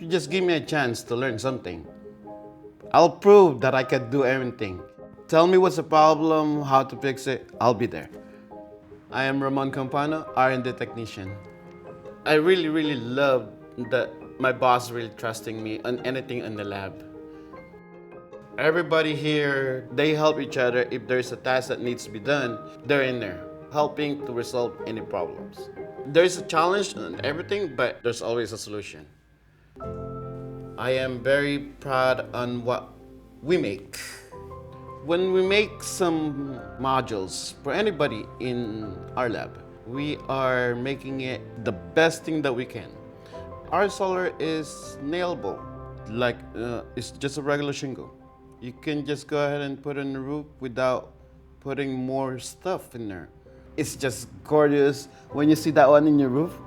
just give me a chance to learn something. I'll prove that I can do everything. Tell me what's the problem, how to fix it, I'll be there. I am Ramon Campano, R&D technician. I really love that my boss really trusting me on anything in the lab. Everybody here, they help each other. If there's a task that needs to be done, they're in there, helping to resolve any problems. There's a challenge and everything, but there's always a solution. I am very proud on what we make. When we make some modules for anybody in our lab, we are making it the best thing that we can. Our solar is nailable, like it's just a regular shingle. You can just go ahead and put it on the roof without putting more stuff in there. It's just gorgeous when you see that one in your roof.